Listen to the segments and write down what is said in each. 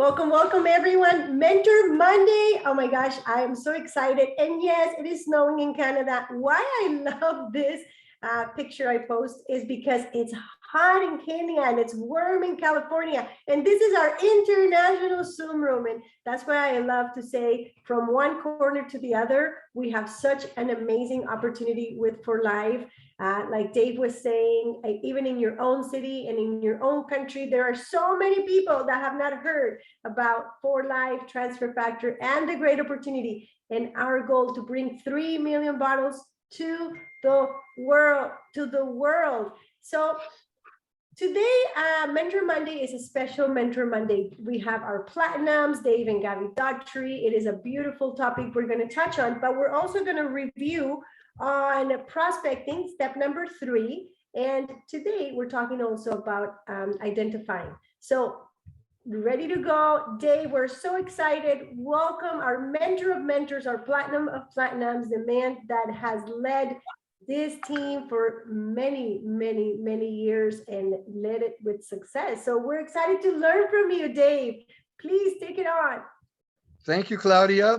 Welcome, welcome everyone. Mentor Monday. Oh my gosh, I am so excited. And yes, it is snowing in Canada. Why I love this picture I post is because it's hot in Kenya and it's warm in California. And this is our international Zoom room. And that's why I love to say from one corner to the other, we have such an amazing opportunity with For Life. Like Dave was saying, even in your own city and in your own country, there are so many people that have not heard about For Life, Transfer Factor, and the great opportunity. And our goal to bring 3 million bottles to the world. So today, Mentor Monday is a special Mentor Monday. We have our platinums, Dave and Gabie Daughtrey. It is a beautiful topic we're going to touch on, but we're also going to review on prospecting, step number 3. And today we're talking also about identifying. So ready to go. Dave, we're so excited. Welcome our mentor of mentors, our platinum of platinums, the man that has led this team for many, many, many years and led it with success. So we're excited to learn from you, Dave. Please take it on. Thank you, Claudia.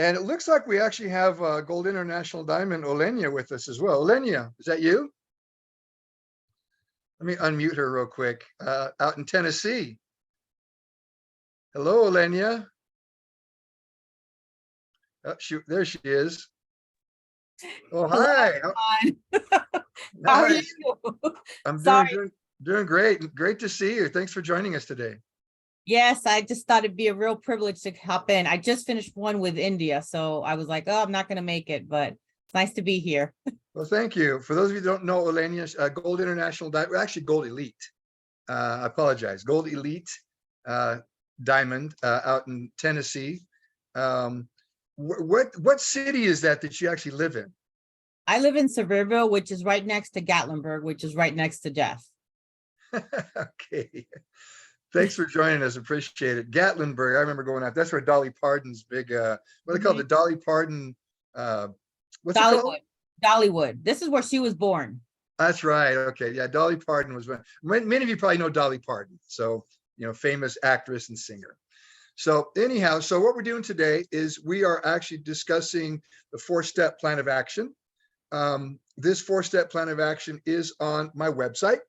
And it looks like we actually have Gold International Diamond Olenia with us as well. Olenia, is that you? Let me unmute her real quick. Out in Tennessee. Hello, Olenia. Oh, there she is. Oh, hi. How are you? I'm Sorry. doing great. Great to see you. Thanks for joining us today. Yes, I just thought it'd be a real privilege to hop in. I just finished one with India, so I was like, oh, I'm not going to make it, but it's nice to be here. Well, thank you. For those of you who don't know, Olenia, Gold International Diamond, actually Gold Elite. I apologize. Gold Elite Diamond out in Tennessee. What city is that you actually live in? I live in Sevierville, which is right next to Gatlinburg, which is right next to Jeff. Okay. Thanks for joining us. Appreciate it. Gatlinburg, I remember going out. That's where Dolly Parton's big, what they call the Dolly Parton, what's Dollywood. it called? Dollywood. This is where she was born. That's right. Okay. Yeah. Dolly Parton was many of you probably know Dolly Parton. So, famous actress and singer. So anyhow, so what we're doing today is we are actually discussing the 4-step plan of action. This 4-step plan of action is on my website.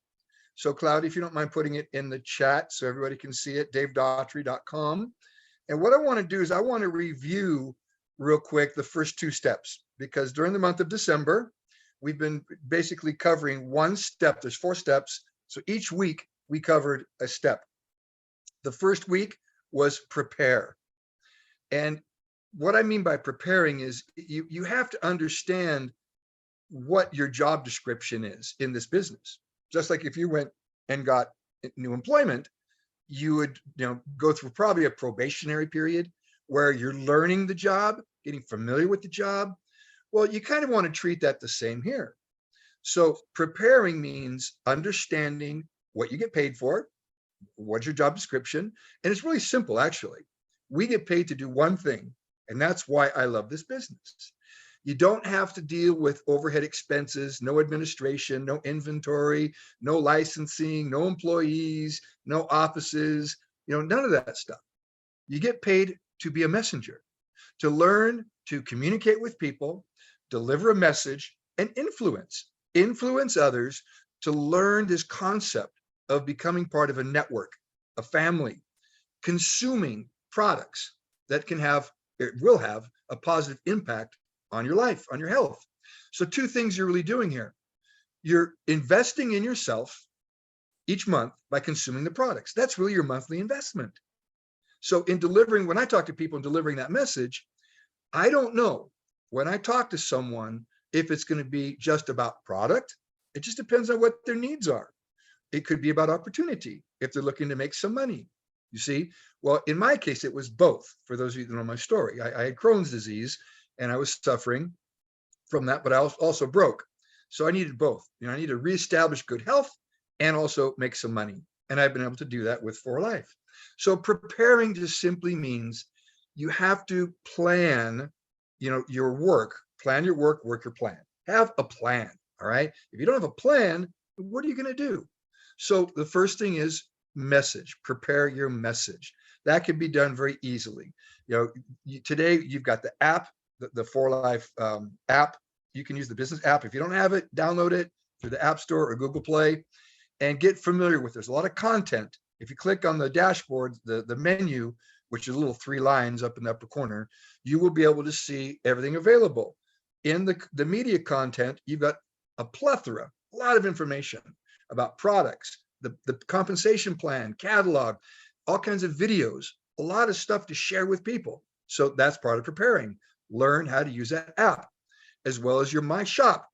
So Claudia, if you don't mind putting it in the chat so everybody can see it, davedaughtry.com. And what I want to do is I want to review real quick the first 2 steps, because during the month of December, we've been basically covering one step. There's 4 steps. So each week we covered a step. The first week was prepare. And what I mean by preparing is you have to understand what your job description is in this business. Just like if you went and got new employment, you would go through probably a probationary period where you're learning the job, getting familiar with the job. Well, you kind of want to treat that the same here. So preparing means understanding what you get paid for, what's your job description, and it's really simple, actually. We get paid to do one thing, and that's why I love this business. You don't have to deal with overhead expenses, no administration, no inventory, no licensing, no employees, no offices, none of that stuff. You get paid to be a messenger, to learn to communicate with people, deliver a message, and influence others to learn this concept of becoming part of a network, a family, consuming products that will have a positive impact on your life, on your health. So 2 things you're really doing here. You're investing in yourself each month by consuming the products. That's really your monthly investment. So when I talk to people and delivering that message, I don't know when I talk to someone if it's going to be just about product. It just depends on what their needs are. It could be about opportunity if they're looking to make some money. You see, well, in my case, it was both. For those of you that know my story, I had Crohn's disease and I was suffering from that, but I was also broke. So I needed both. I need to reestablish good health and also make some money. And I've been able to do that with For Life. So preparing just simply means you have to plan, your work, work your plan, have a plan. All right. If you don't have a plan, what are you going to do? So the first thing is message, prepare your message. that can be done very easily. Today you've got the app, the For Life app. You can use the business app. If you don't have it, download it through the App Store or Google Play and get familiar with. There's a lot of content. If you click on the dashboard, the menu, which is little 3 lines up in the upper corner, you will be able to see everything available. In the media content, you've got a plethora, a lot of information about products, the compensation plan, catalog, all kinds of videos, a lot of stuff to share with people. So that's part of preparing. Learn how to use that app, as well as your My Shop.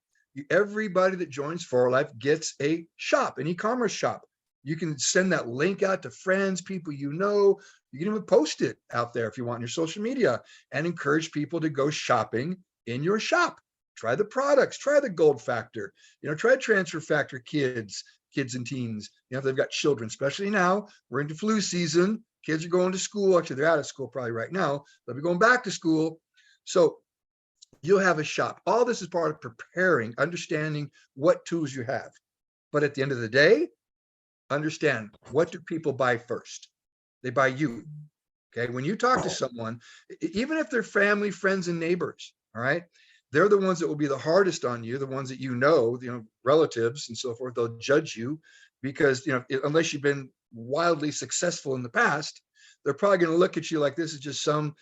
Everybody that joins For Life gets a shop, an e-commerce shop. You can send that link out to friends, people you know. You can even post it out there if you want in your social media and encourage people to go shopping in your shop. Try the products, try the Gold Factor, try Transfer Factor kids and teens, if they've got children, especially now, we're into flu season. Kids are going to school. Actually, they're out of school probably right now. They'll be going back to school. So you'll have a shop. All this is part of preparing, understanding what tools you have. But at the end of the day, understand, what do people buy first? They buy you. Okay. When you talk to someone, even if they're family, friends, and neighbors, all right, they're the ones that will be the hardest on you, the ones that relatives and so forth. They'll judge you because, unless you've been wildly successful in the past, they're probably going to look at you like this is just some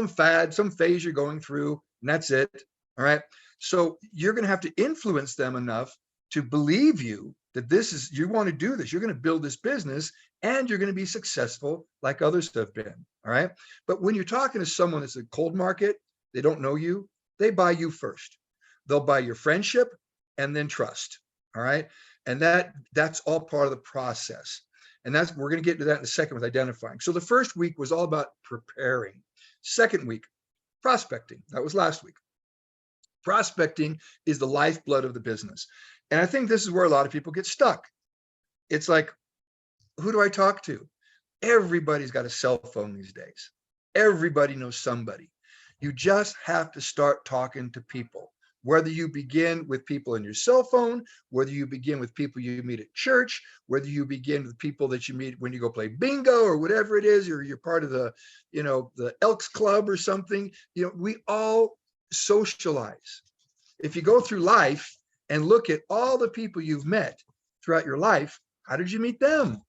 fad, some phase you're going through, and that's it. All right. So you're going to have to influence them enough to believe you that you want to do this. You're going to build this business and you're going to be successful like others have been. All right. But when you're talking to someone that's a cold market, they don't know you, they buy you first. They'll buy your friendship and then trust. All right. And that's all part of the process. And we're going to get to that in a second with identifying. So the first week was all about preparing. Second week, prospecting. That was last week. Prospecting is the lifeblood of the business. And I think this is where a lot of people get stuck. It's like, who do I talk to? Everybody's got a cell phone these days. Everybody knows somebody. You just have to start talking to people, whether you begin with people in your cell phone, whether you begin with people you meet at church, whether you begin with people that you meet when you go play bingo or whatever it is, or you're part of the Elks Club or something. We all socialize. If you go through life and look at all the people you've met throughout your life, how did you meet them?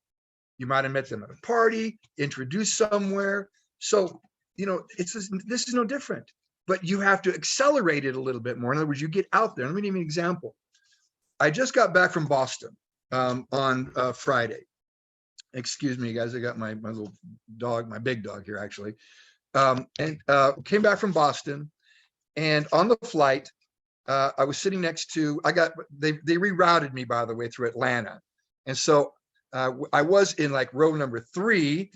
You might have met them at a party, introduced somewhere. So, this is no different, but you have to accelerate it a little bit more. In other words, you get out there. Let me give you an example. I just got back from Boston on Friday. Excuse me, guys. I got my little dog, my big dog here, actually. And came back from Boston. And on the flight, I was sitting next to, they rerouted me, by the way, through Atlanta. And so I was in like row number 3,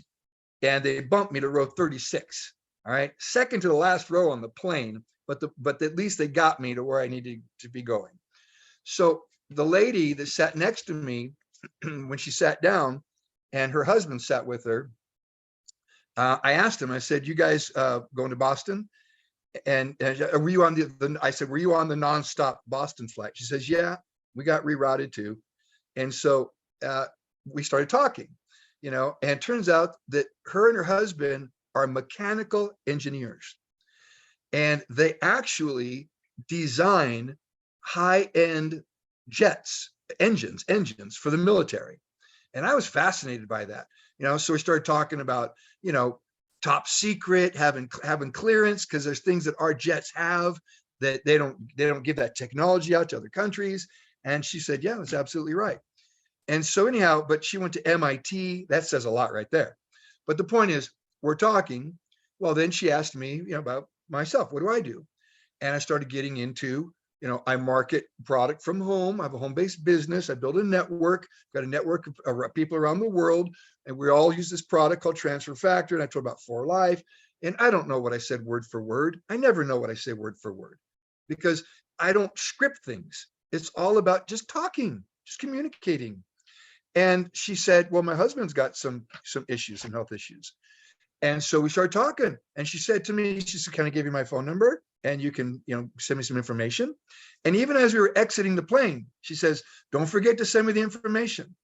and they bumped me to row 36. All right. Second to the last row on the plane, but at least they got me to where I needed to be going. So the lady that sat next to me, when she sat down and her husband sat with her, I asked him, I said, you guys going to Boston? And were you on I said, were you on the nonstop Boston flight? She says, yeah, we got rerouted too. And so we started talking, and it turns out that her and her husband are mechanical engineers, and they actually design high-end engines for the military. And I was fascinated by that, so we started talking about, top secret, having clearance, because there's things that our jets have that they don't give that technology out to other countries. And she said, yeah, that's absolutely right. And so anyhow, but she went to MIT. That says a lot right there. But the point is, we're talking. Well, then she asked me, about myself. What do I do? And I started getting into, I market product from home. I have a home-based business. I build a network, got a network of people around the world, and we all use this product called Transfer Factor. And I told about For Life. And I don't know what I said word for word. I never know what I say word for word because I don't script things. It's all about just talking, just communicating. And she said, well, my husband's got some issues, some health issues. And so we started talking, and she said to me, she said, can I give you my phone number? And you can, send me some information. And even as we were exiting the plane, she says, don't forget to send me the information.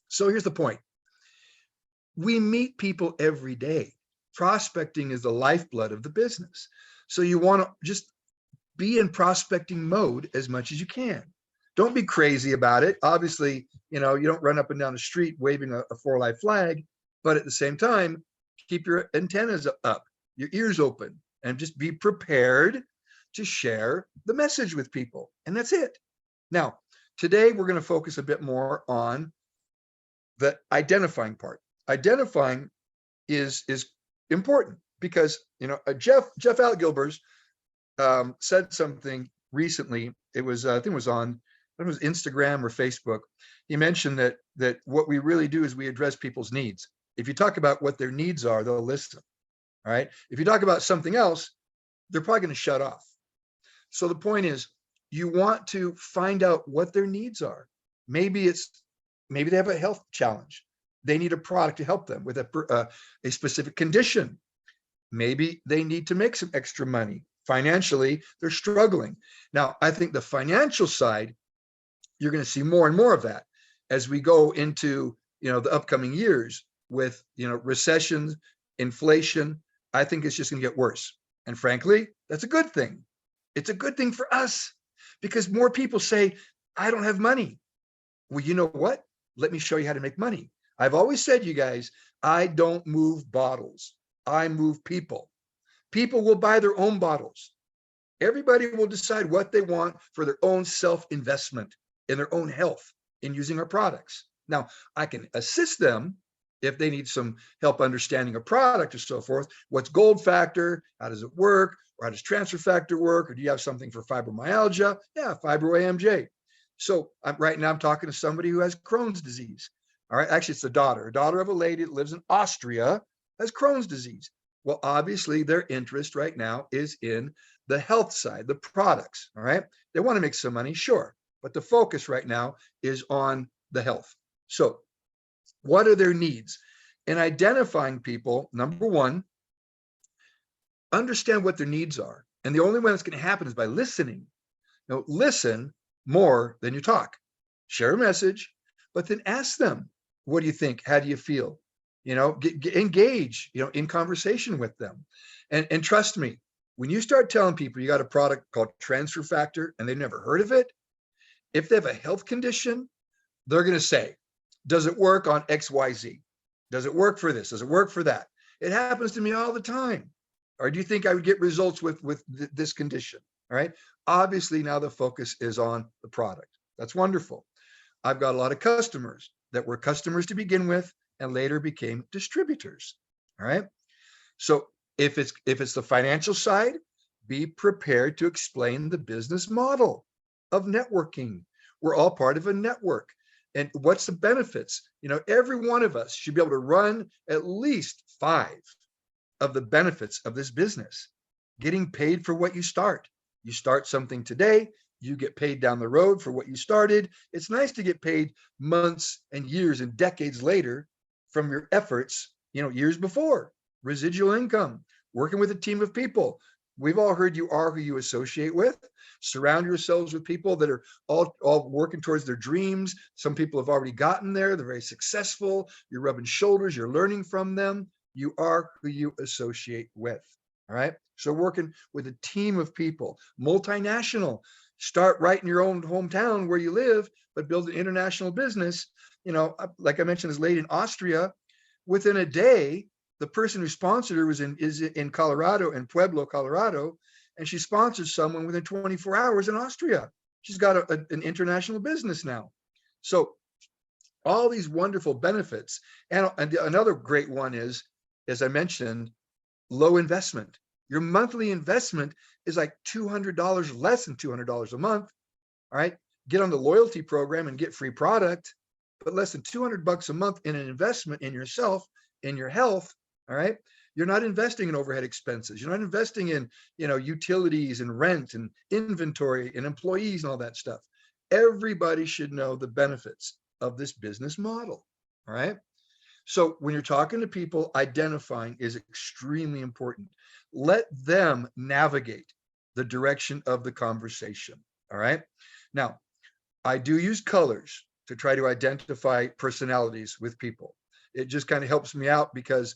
So here's the point. We meet people every day. Prospecting is the lifeblood of the business. So you want to just be in prospecting mode as much as you can. Don't be crazy about it. Obviously, you don't run up and down the street waving a four-light flag, but at the same time, keep your antennas up, your ears open, and just be prepared to share the message with people. And that's it. Now, today we're going to focus a bit more on the identifying part. Identifying is important because Jeff Altgilbers said something recently. It was I think it was on Instagram or Facebook. He mentioned that what we really do is we address people's needs. If you talk about what their needs are, they'll listen. All right. If you talk about something else, they're probably going to shut off. So the point is, you want to find out what their needs are. Maybe they have a health challenge. They need a product to help them with a specific condition. Maybe they need to make some extra money. Financially, they're struggling. Now, I think the financial side, you're going to see more and more of that as we go into the upcoming years with recessions, inflation. I think it's just going to get worse. And frankly, that's a good thing. It's a good thing for us because more people say, I don't have money. Well, you know what? Let me show you how to make money. I've always said, you guys, I don't move bottles. I move people. People will buy their own bottles. Everybody will decide what they want for their own self-investment in their own health in using our products. Now, I can assist them if they need some help understanding a product or so forth. What's gold factor? How does it work? Or how does transfer factor work? Or do you have something for fibromyalgia? Yeah, fibro-AMJ. So right now I'm talking to somebody who has Crohn's disease. All right, actually it's a daughter of a lady that lives in Austria, has Crohn's disease. Well, obviously their interest right now is in the health side, the products. All right, they want to make some money, sure, but the focus right now is on the health. So what are their needs? In identifying people, number one, understand what their needs are. And the only way that's going to happen is by listening. Listen more than you talk. Share a message, but then ask them, what do you think? How do you feel? Engage, in conversation with them. And trust me, when you start telling people you got a product called transfer factor and they've never heard of it, if they have a health condition, they're going to say, does it work on XYZ? Does it work for this? Does it work for that? It happens to me all the time. Or do you think I would get results with this condition? All right. Obviously, now the focus is on the product. That's wonderful. I've got a lot of customers that were customers to begin with and later became distributors. All right. So if it's the financial side, be prepared to explain the business model of networking. We're all part of a network. And what's the benefits? Every one of us should be able to run at least 5 of the benefits of this business. Getting paid for what you start. You start something today, you get paid down the road for what you started. It's nice to get paid months and years and decades later from your efforts, years before. Residual income, working with a team of people. We've all heard you are who you associate with. Surround yourselves with people that are all working towards their dreams. Some people have already gotten there. They're very successful. You're rubbing shoulders. You're learning from them. You are who you associate with. All right. So working with a team of people, multinational, start right in your own hometown where you live, but build an international business. Like I mentioned, this lady in Austria, within a day, the person who sponsored her is in Colorado, in Pueblo, Colorado, and she sponsored someone within 24 hours in Austria. She's got an international business now. So all these wonderful benefits. And another great one is, as I mentioned, low investment. Your monthly investment is like $200 less than $200 a month. All right. Get on the loyalty program and get free product, but less than $200 a month in an investment in yourself, in your health. All right. You're not investing in overhead expenses. You're not investing in, utilities and rent and inventory and employees and all that stuff. Everybody should know the benefits of this business model. All right. So when you're talking to people, identifying is extremely important. Let them navigate the direction of the conversation. All right. Now, I do use colors to try to identify personalities with people. it just kind of helps me out because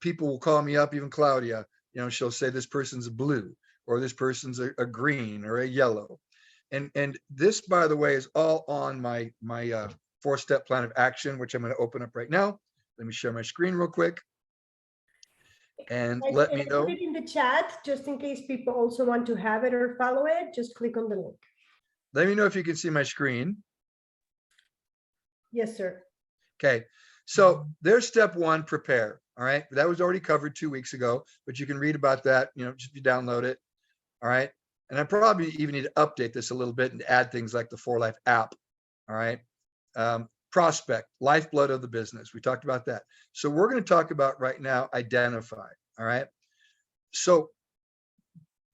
people will call me up, even Claudia, she'll say this person's a blue or this person's a green or a yellow. And this, by the way, is all on my 4-step plan of action, which I'm going to open up right now. Let me share my screen real quick. And let me know. Put it in the chat, just in case people also want to have it or follow it, just click on the link. Let me know if you can see my screen. Yes, sir. Okay, so there's step 1, prepare. All right, that was already covered 2 weeks ago, but you can read about that, just if you download it. All right, and I probably even need to update this a little bit and add things like the 4Life app. All right, prospect, lifeblood of the business. We talked about that. So we're going to talk about right now, identify. All right, so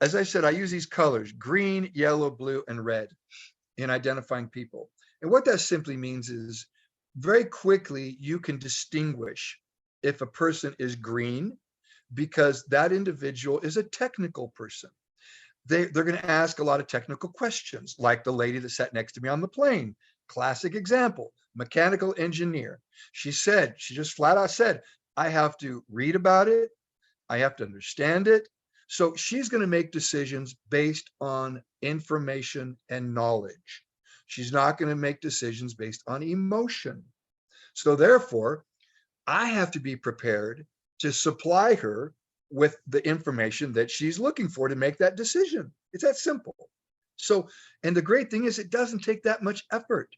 as I said, I use these colors, green, yellow, blue, and red in identifying people. And what that simply means is very quickly you can distinguish if a person is green because that individual is a technical person. They're going to ask a lot of technical questions, like the lady that sat next to me on the plane. Classic example, mechanical engineer. She just flat out said, I have to read about it. I have to understand it. So she's going to make decisions based on information and knowledge. She's not going to make decisions based on emotion. So therefore, I have to be prepared to supply her with the information that she's looking for to make that decision. It's that simple. So, and the great thing is it doesn't take that much effort.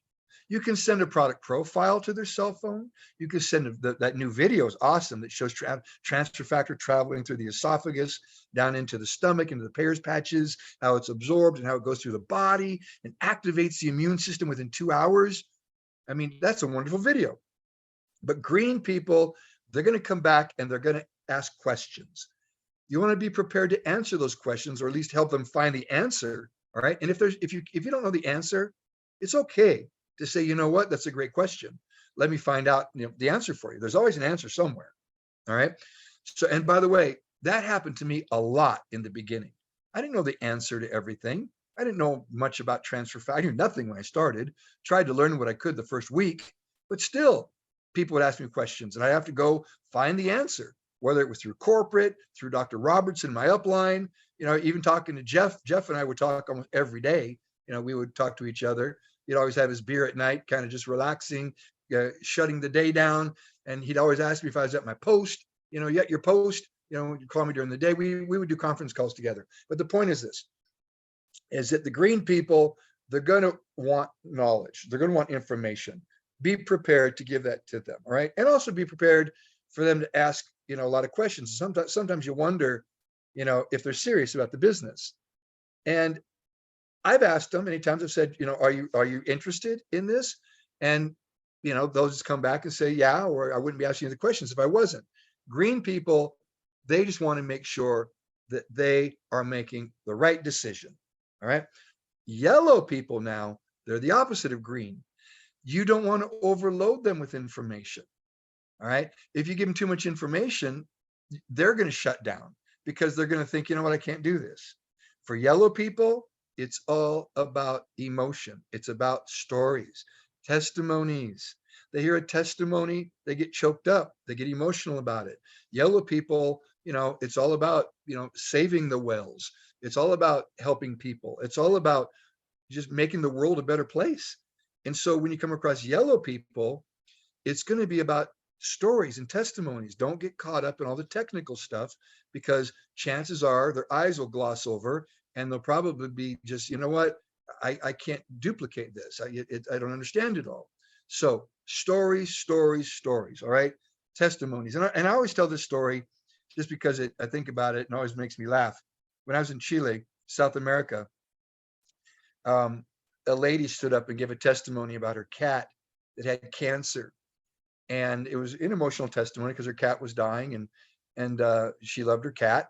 You can send a product profile to their cell phone. You can send that new video is awesome that shows transfer factor traveling through the esophagus, down into the stomach, into the Peyer's patches, how it's absorbed and how it goes through the body and activates the immune system within 2 hours. I mean, that's a wonderful video. But green people, they're going to come back and they're going to ask questions. You want to be prepared to answer those questions, or at least help them find the answer. All right. And if you don't know the answer, it's okay to say, you know what, that's a great question. Let me find out the answer for you. There's always an answer somewhere. All right. So, and by the way, that happened to me a lot in the beginning. I didn't know the answer to everything. I didn't know much about transfer factor. I knew nothing when I started. Tried to learn what I could the first week, but still, people would ask me questions, and I have to go find the answer, whether it was through corporate, through Dr. Robertson, my upline, even talking to Jeff. Jeff and I would talk almost every day. We would talk to each other. He'd always have his beer at night, kind of just relaxing, shutting the day down. And he'd always ask me if I was at my post, yet your post, you'd call me during the day. We would do conference calls together. But the point is this, is that the green people, they're going to want knowledge. They're going to want information. Be prepared to give that to them. All right. And also be prepared for them to ask, a lot of questions. Sometimes you wonder, if they're serious about the business. And I've asked them many times. I've said, are you interested in this? And, they'll just come back and say, yeah, or I wouldn't be asking you the questions if I wasn't. Green people, they just want to make sure that they are making the right decision. All right. Yellow people now, they're the opposite of green. You don't want to overload them with information. All right. If you give them too much information, they're going to shut down because they're going to think, you know what, I can't do this. For yellow people, it's all about emotion. It's about stories, testimonies. They hear a testimony, they get choked up, they get emotional about it. Yellow people, it's all about, saving the whales. It's all about helping people. It's all about just making the world a better place. And so when you come across yellow people, it's going to be about stories and testimonies. Don't get caught up in all the technical stuff, because chances are their eyes will gloss over and they'll probably be just, you know what, I can't duplicate this. I don't understand it all. So stories. All right. Testimonies. And I always tell this story just because I think about it and always makes me laugh. When I was in Chile, South America, a lady stood up and gave a testimony about her cat that had cancer. And it was an emotional testimony because her cat was dying and she loved her cat.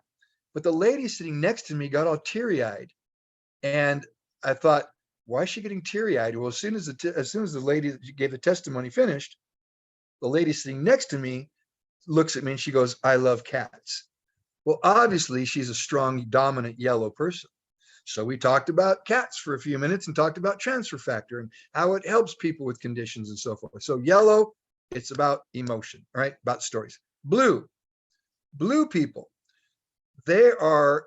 But the lady sitting next to me got all teary-eyed. And I thought, why is she getting teary-eyed? Well, as soon as the lady that gave the testimony finished, the lady sitting next to me looks at me and she goes, I love cats. Well, obviously she's a strong, dominant yellow person. So we talked about cats for a few minutes and talked about transfer factor and how it helps people with conditions and so forth. So yellow, It's about emotion, right? About stories. Blue people, they are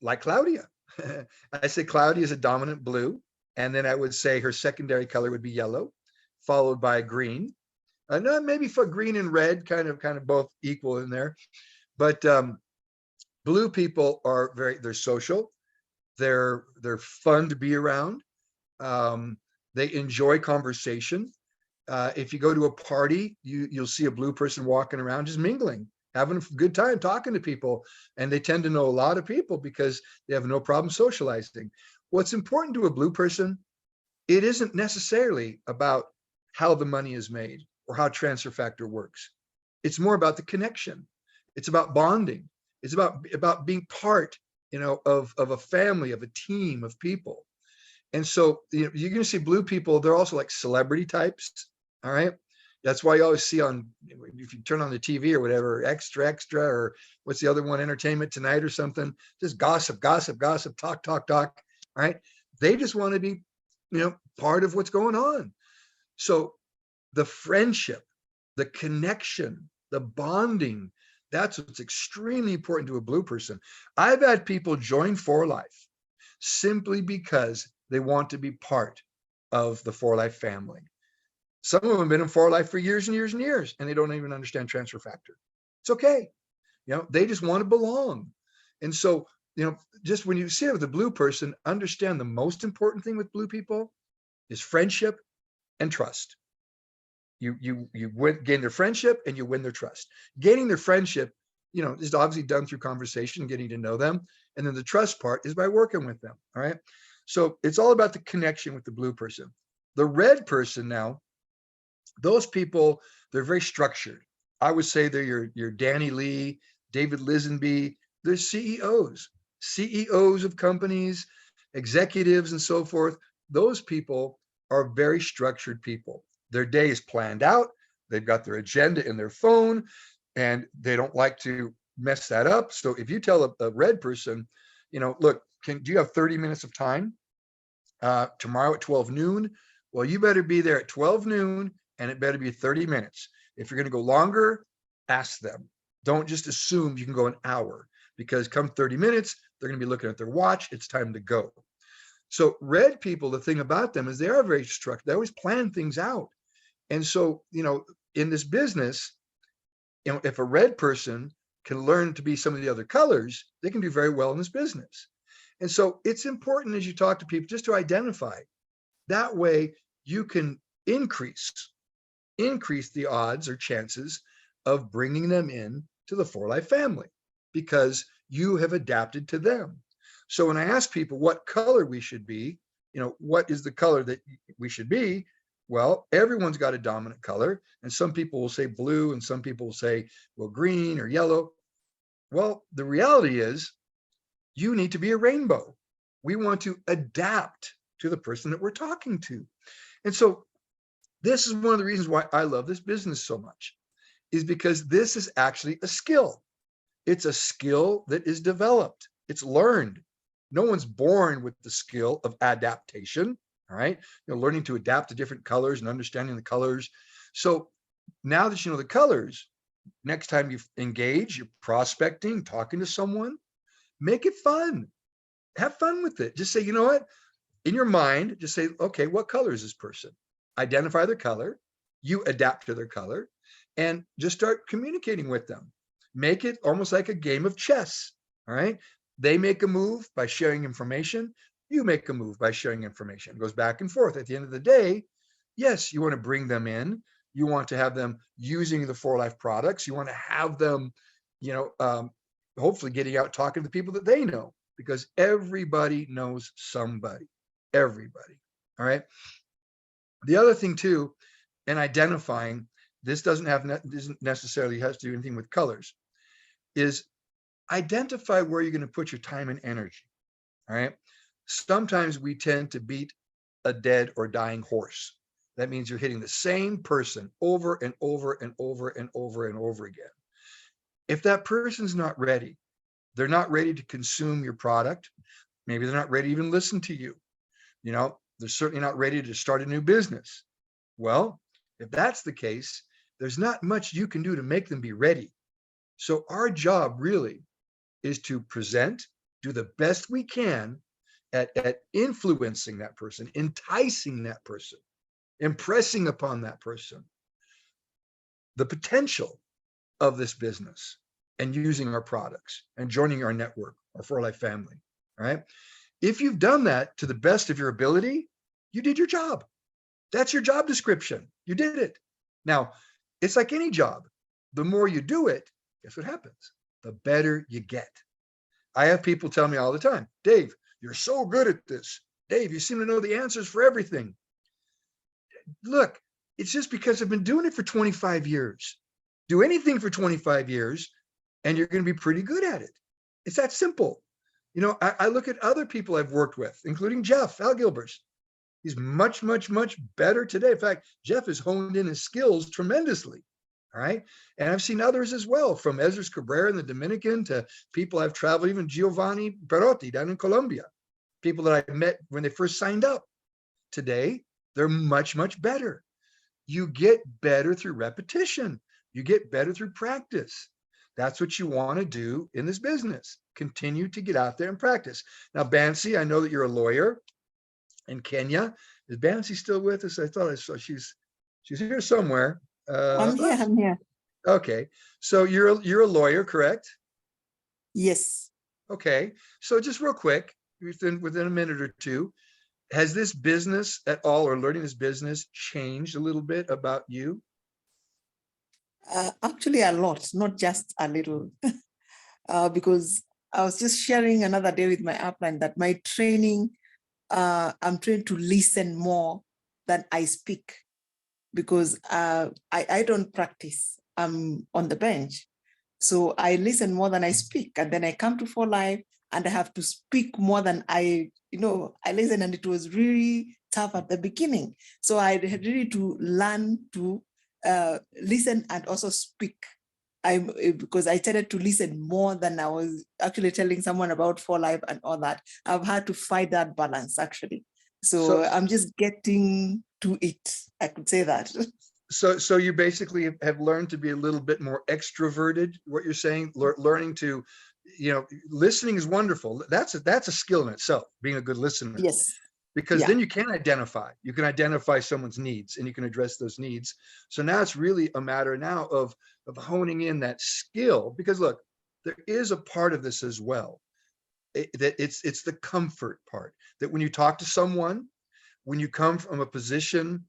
like Claudia. I say Claudia is a dominant blue, and then I would say her secondary color would be yellow, followed by green. No, maybe for green and red, kind of both equal in there. But blue people are they're social. They're fun to be around. They enjoy conversation. If you go to a party, you'll see a blue person walking around just mingling, having a good time talking to people. And they tend to know a lot of people because they have no problem socializing. What's important to a blue person, it isn't necessarily about how the money is made or how transfer factor works. It's more about the connection. It's about bonding. It's about being part, of a family, of a team of people. And so you're going to see blue people. They're also like celebrity types. All right. That's why you always see if you turn on the TV or whatever, extra, or what's the other one, Entertainment Tonight or something, just gossip, talk. All right. They just want to be, part of what's going on. So the friendship, the connection, the bonding, that's what's extremely important to a blue person. I've had people join For Life simply because they want to be part of the For Life family. Some of them have been in For Life for years and years and years, and they don't even understand transfer factor. It's okay. They just want to belong. And so, just when you see it with a blue person, understand the most important thing with blue people is friendship and trust. You gain their friendship and you win their trust. Gaining their friendship, is obviously done through conversation, getting to know them. And then the trust part is by working with them. All right. So it's all about the connection with the blue person. The red person now, those people, they're very structured. I would say they're your Danny Lee, David Lisenby. They're CEOs of companies, executives, and so forth. Those people are very structured people. Their day is planned out. They've got their agenda in their phone, and they don't like to mess that up. So if you tell a red person, look, do you have 30 minutes of time tomorrow at 12 noon? Well, you better be there at 12 noon, and it better be 30 minutes. If you're going to go longer, ask them. Don't just assume you can go an hour, because come 30 minutes, they're going to be looking at their watch. It's time to go. So red people, the thing about them is they are very structured. They always plan things out. And so, in this business, if a red person can learn to be some of the other colors, they can do very well in this business. And so it's important as you talk to people just to identify. That way you can increase the odds or chances of bringing them in to the For Life family, because you have adapted to them. So when I ask people what color we should be, what is the color that we should be? Well, everyone's got a dominant color, and some people will say blue, and some people will say, well, green or yellow. Well, the reality is you need to be a rainbow. We want to adapt to the person that we're talking to. And so this is one of the reasons why I love this business so much, is because this is actually a skill. It's a skill that is developed. It's learned. No one's born with the skill of adaptation. All right. Learning to adapt to different colors and understanding the colors. So now that you know the colors, next time you engage, you're prospecting, talking to someone, make it fun. Have fun with it. Just say, you know what? In your mind, just say, okay, what color is this person? Identify their color. You adapt to their color and just start communicating with them. Make it almost like a game of chess. All right. They make a move by sharing information. You make a move by sharing information. It goes back and forth. At the end of the day, yes, you want to bring them in. You want to have them using the For Life products. You want to have them, hopefully getting out talking to the people that they know, because everybody knows somebody. Everybody. All right. The other thing too, in identifying, this doesn't necessarily has to do anything with colors, is identify where you're going to put your time and energy. All right. Sometimes we tend to beat a dead or dying horse. That means you're hitting the same person over and over and over and over and over again. If that person's not ready, they're not ready to consume your product. Maybe they're not ready to even listen to you. They're certainly not ready to start a new business. Well, If that's the case, there's not much you can do to make them be ready. So our job really is to present, do the best we can at influencing that person, enticing that person, impressing upon that person the potential of this business and using our products and joining our network, our For Life family, right? If you've done that to the best of your ability, you did your job. That's your job description. You did it. Now, it's like any job. The more you do it, guess what happens? The better you get. I have people tell me all the time, Dave, you're so good at this. Dave, you seem to know the answers for everything. Look, it's just because I've been doing it for 25 years. Do anything for 25 years and you're going to be pretty good at it. It's that simple. You know, I look at other people I've worked with, including Jeff Al Gilbers. He's much, much, much better today. In fact, Jeff has honed in his skills tremendously. All right. And I've seen others as well, from Esdras Cabrera in the Dominican to people I've traveled, even Giovanni Perotti down in Colombia, people that I met when they first signed up. Today, they're much, much better. You get better through repetition. You get better through practice. That's what you want to do in this business. Continue to get out there and practice. Now, Bansi, I know that you're a lawyer in Kenya. Is Bansi still with us? I thought I saw she's here somewhere. I'm here. Okay, so you're a lawyer, correct? Yes. Okay, so just real quick, within a minute or two, has this business at all, or learning this business, changed a little bit about you? Actually, a lot, not just a little, because I was just sharing another day with my upline that my training, I'm trained to listen more than I speak, because I don't practice. I'm on the bench. So I listen more than I speak. And then I come to For Life and I have to speak more than I listen. And it was really tough at the beginning. So I had really to learn to listen and also speak. Because I tended to listen more than I was actually telling someone about For Life and all that. I've had to find that balance, actually. So I'm just getting to it. I could say that. So you basically have learned to be a little bit more extroverted, what you're saying, learning to, listening is wonderful. That's a skill in itself, being a good listener. Yes. Because then you can identify someone's needs and you can address those needs. So now it's really a matter now of honing in that skill, because look, there is a part of this as well. It's the comfort part, that when you talk to someone, when you come from a position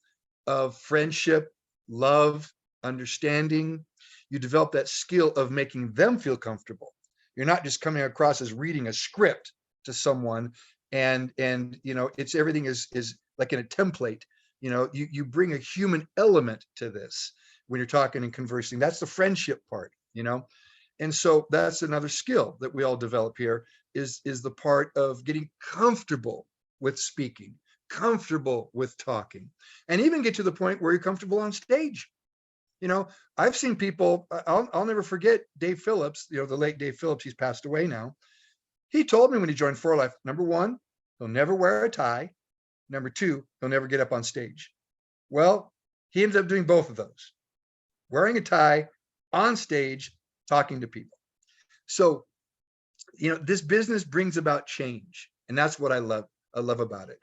of friendship, love, understanding, you develop that skill of making them feel comfortable. You're not just coming across as reading a script to someone and it's everything is like in a template. You bring a human element to this when you're talking and conversing. That's the friendship part, and so that's another skill that we all develop here, is the part of getting comfortable with speaking, comfortable with talking, and even get to the point where you're comfortable on stage. I've seen people, I'll never forget Dave Phillips, the late Dave Phillips. He's passed away now. He told me when he joined For Life, number one, he'll never wear a tie. Number two, he'll never get up on stage. Well, he ended up doing both of those, wearing a tie, on stage, talking to people. So, this business brings about change, and that's what I love about it.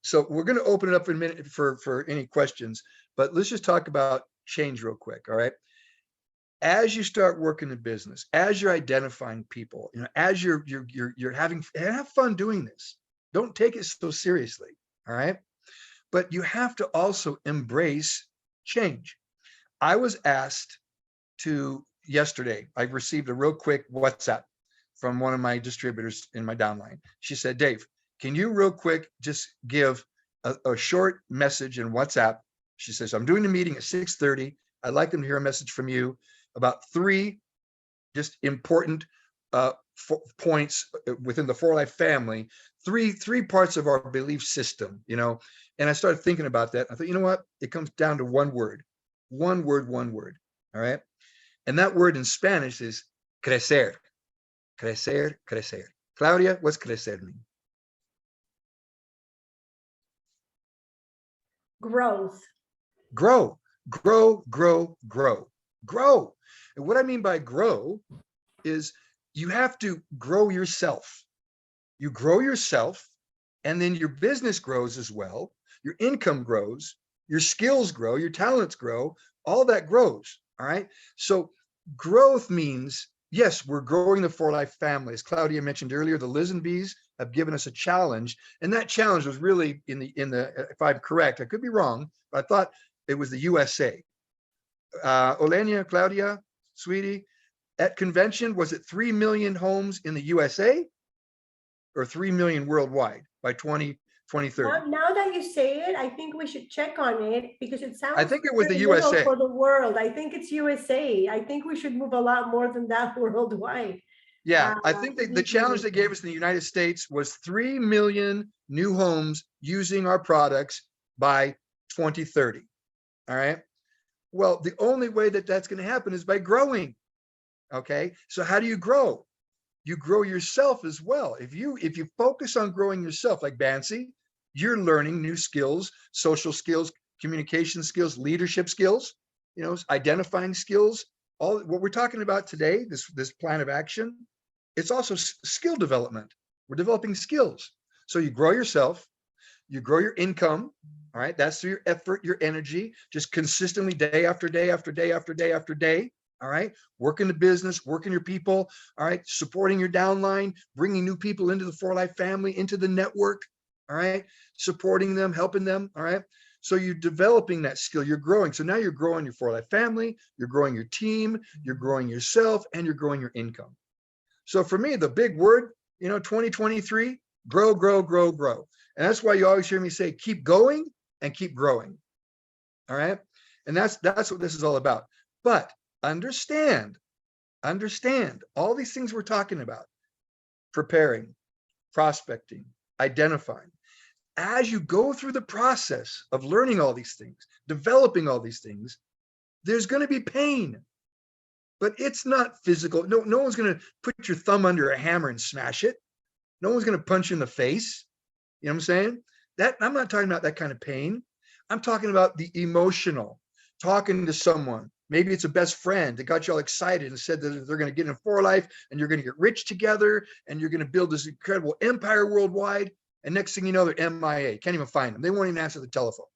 So we're going to open it up in a minute for any questions, but let's just talk about change real quick. All right. As you start working in business, as you're identifying people, as you're have fun doing this. Don't take it so seriously. All right. But you have to also embrace change. I was asked yesterday, I received a real quick WhatsApp from one of my distributors in my downline. She said, Dave, can you real quick just give a short message in WhatsApp? She says, I'm doing a meeting at 6:30. I'd like them to hear a message from you about 3 just important points within the For Life family, three parts of our belief system, and I started thinking about that. I thought, you know what? It comes down to one word. All right. And that word in Spanish is crecer. Crecer, crecer. Claudia, what's crecer mean? Growth. Grow. Grow, grow, grow, grow. And what I mean by grow is you have to grow yourself. You grow yourself, and then your business grows as well. Your income grows, your skills grow, your talents grow, all that grows. All right. So growth means, yes, we're growing the For Life family. As Claudia mentioned earlier, the Lisenbees have given us a challenge. And that challenge was really if I'm correct, I could be wrong, but I thought it was the USA. Olenia, Claudia, sweetie, at convention, was it 3 million homes in the USA or 3 million worldwide by 2030? Now that you say it, I think we should check on it because it sounds I think it was the very little USA. for the world. I think it's USA. I think we should move a lot more than that worldwide. Yeah, I think the challenge they gave us in the United States was 3 million new homes using our products by 2030. All right. Well, the only way that that's going to happen is by growing. Okay. So how do you grow? You grow yourself as well. If you focus on growing yourself, like Bansi, you're learning new skills, social skills, communication skills, leadership skills, identifying skills. All what we're talking about today, this plan of action, it's also skill development. We're developing skills. So you grow yourself, you grow your income. All right. That's through your effort, your energy, just consistently day after day after day after day after day. All right. Working the business, working your people. All right. Supporting your downline, bringing new people into the For Life family, into the network. All right. Supporting them, helping them. All right. So you're developing that skill. You're growing. So now you're growing your For Life family. You're growing your team. You're growing yourself, and you're growing your income. So for me, the big word, 2023, grow, grow, grow, grow. And that's why you always hear me say, keep going and keep growing. All right. And that's what this is all about. But understand all these things we're talking about: preparing, prospecting, identifying. As you go through the process of learning all these things, developing all these things, there's going to be pain, but it's not physical. No one's going to put your thumb under a hammer and smash it. No one's going to punch you in the face. You know what I'm saying? That I'm not talking about that kind of pain. I'm talking about the emotional, talking to someone. Maybe it's a best friend that got you all excited and said that they're going to get in For Life and you're going to get rich together and you're going to build this incredible empire worldwide. And next thing you know, they're MIA. Can't even find them. They won't even answer the telephone.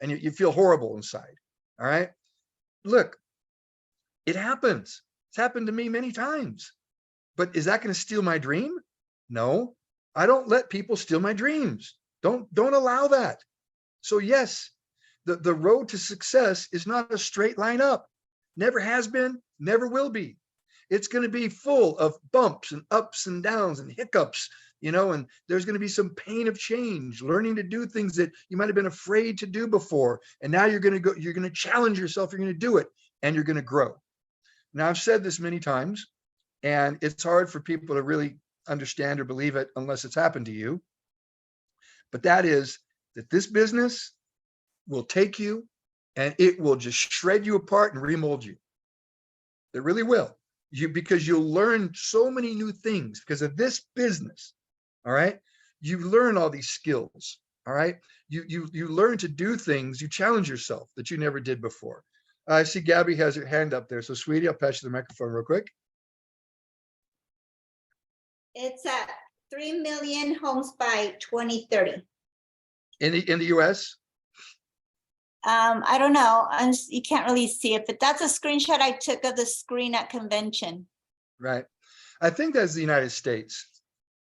And you feel horrible inside. All right. Look, it happens. It's happened to me many times. But is that going to steal my dream? No, I don't let people steal my dreams. Don't allow that. So yes, the road to success is not a straight line up. Never has been, never will be. It's going to be full of bumps and ups and downs and hiccups, and there's going to be some pain of change, learning to do things that you might have been afraid to do before. And now you're going to challenge yourself. You're going to do it, and you're going to grow. Now, I've said this many times, and it's hard for people to really understand or believe it unless it's happened to you. But that is that this business will take you and it will just shred you apart and remold you. It really will. Because you'll learn so many new things because of this business. All right. You learn all these skills. All right. You learn to do things. You challenge yourself that you never did before. I see Gabie has her hand up there. So sweetie, I'll pass you the microphone real quick. It's at 3 million homes by 2030. In the US? I don't know. You can't really see it, but that's a screenshot I took of the screen at convention. Right. I think that's the United States.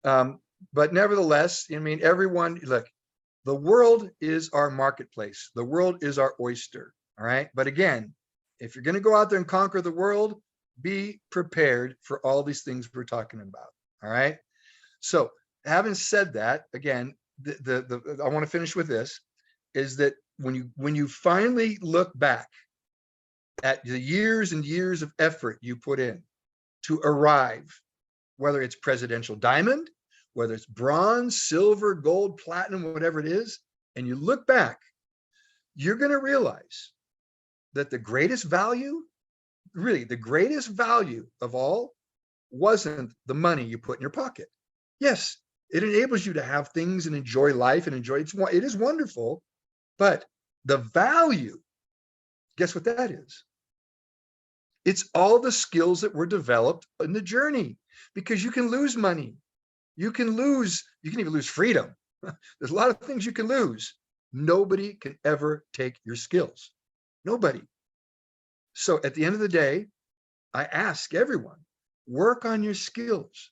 But nevertheless, everyone, look, the world is our marketplace. The world is our oyster. All right. But again, if you're going to go out there and conquer the world, be prepared for all these things we're talking about. All right. So having said that, again, I want to finish with this, is that when you finally look back at the years and years of effort you put in to arrive, whether it's presidential diamond, whether it's bronze, silver, gold, platinum, whatever it is, and you look back, you're going to realize that the greatest value, really the greatest value of all, wasn't the money you put in your pocket. Yes, it enables you to have things and enjoy life and enjoy it is wonderful, but the value Guess what that is? It's all the skills that were developed in the journey, because you can lose money. You can even lose freedom. There's a lot of things you can lose. Nobody can ever take your skills. Nobody. So at the end of the day, I ask everyone, work on your skills.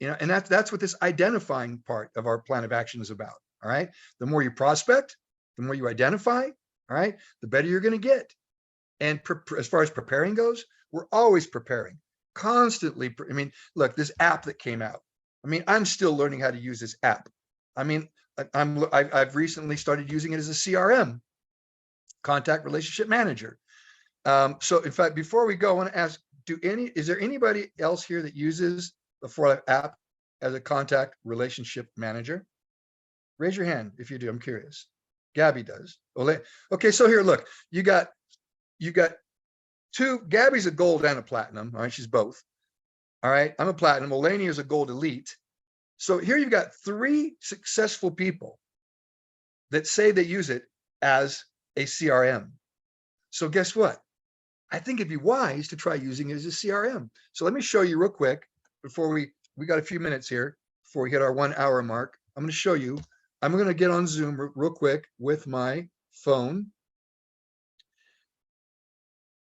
And that's what this identifying part of our plan of action is about. All right. The more you prospect, the more you identify, all right, the better you're going to get. And as far as preparing goes, we're always preparing, constantly. I mean, look, this app that came out. I mean, I'm still learning how to use this app. I mean, I've recently started using it as a CRM, contact relationship manager. So in fact, before we go, I want to ask, is there anybody else here that uses the 4Life app as a contact relationship manager? Raise your hand if you do. I'm curious. Gabie does. Okay, so here, look, you got two. Gabie's a gold and a platinum. All right, she's both. All right, I'm a platinum. Eleni is a gold elite. So here you've got 3 successful people that say they use it as a CRM. So guess what? I think it'd be wise to try using it as a CRM. So let me show you real quick before we got a few minutes here before we hit our 1 hour mark. I'm going to show you. I'm going to get on Zoom real quick with my phone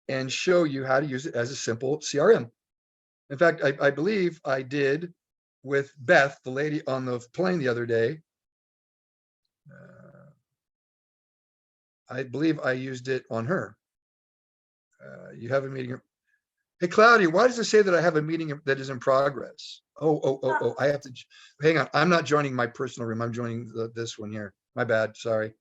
and show you how to use it as a simple CRM. In fact, I believe I did with Beth, the lady on the plane the other day. I believe I used it on her. You have a meeting. Hey, Claudia, why does it say that I have a meeting that is in progress? Oh, I have to, hang on. I'm not joining my personal room. I'm joining this one here. My bad, sorry.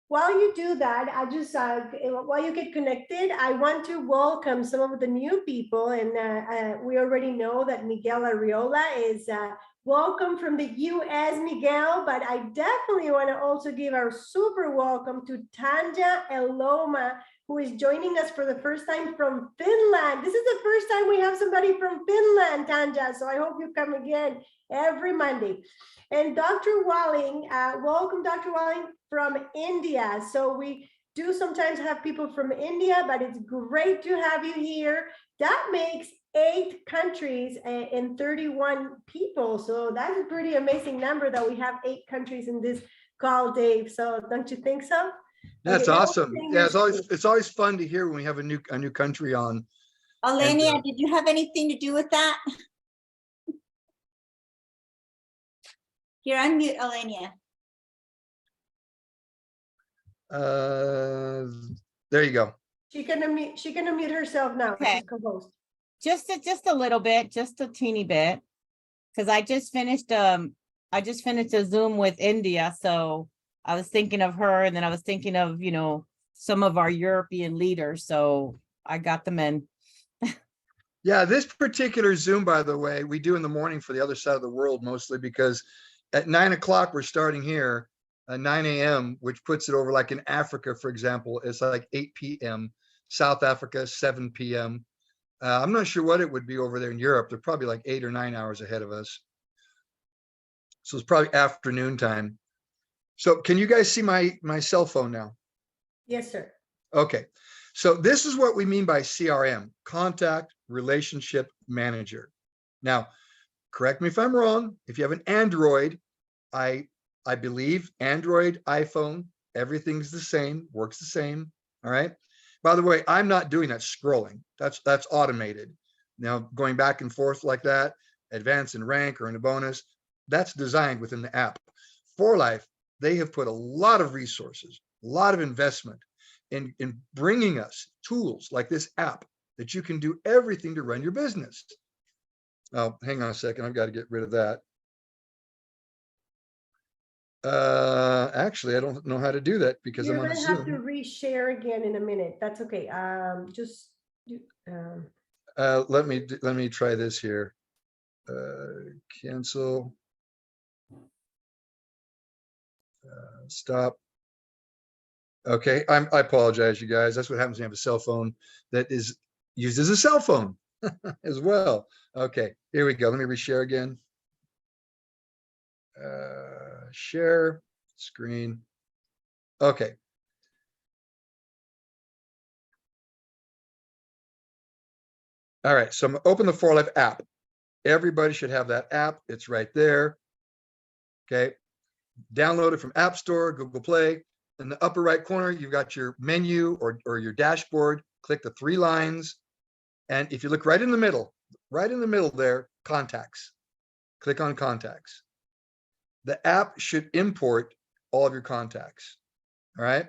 While you do that, I just, while you get connected, I want to welcome some of the new people. And we already know that Miguel Arriola is welcome from the US, Miguel, but I definitely want to also give our super welcome to Tanja Eloma, who is joining us for the first time from Finland. This is the first time we have somebody from Finland, Tanja, so I hope you come again every Monday. And Dr. Walling, welcome Dr. Walling from India. So we do sometimes have people from India, but it's great to have you here. That makes 8 countries and 31 people. So that's a pretty amazing number that we have 8 countries in this call, Dave. So don't you think so? That's Okay, awesome. Yeah, it's always fun to hear when we have a new country on. Elenia, did you have anything to do with that? Here, unmute Elenia. There you go. She can unmute herself now. Okay. She's co-host. Just a little bit, just a teeny bit, because I just finished a Zoom with India, so I was thinking of her, and then I was thinking of some of our European leaders, so I got them in. Yeah, this particular Zoom, by the way, we do in the morning for the other side of the world, mostly because at 9 o'clock we're starting here, 9 a.m., which puts it over, like in Africa, for example, it's like 8 p.m. South Africa, 7 p.m. I'm not sure what it would be over there in Europe. They're probably like 8 or 9 hours ahead of us. So it's probably afternoon time. So can you guys see my cell phone now? Yes, sir. Okay. So this is what we mean by CRM, contact relationship manager. Now, correct me if I'm wrong. If you have an Android, I believe Android, iPhone, everything's the same, works the same. All right. By the way, I'm not doing that scrolling. That's automated. Now, going back and forth like that, advance in rank or in a bonus, that's designed within the app. 4Life, they have put a lot of resources, a lot of investment in bringing us tools like this app that you can do everything to run your business. Oh, hang on a second. I've got to get rid of that. Actually, I don't know how to do that because You're I'm on gonna Zoom. have to reshare again in a minute. That's okay. Let me try this here. Cancel. Stop. Okay, I apologize, you guys. That's what happens when you have a cell phone that is used as a cell phone as well. Okay, here we go. Let me reshare again. Share screen. Okay. All right, so I'm gonna open the 4Life app. Everybody should have that app. It's right there. Okay. Download it from App Store, Google Play. In the upper right corner, you've got your menu or your dashboard. Click the 3 lines. And if you look right in the middle there, contacts. Click on contacts. The app should import all of your contacts. All right.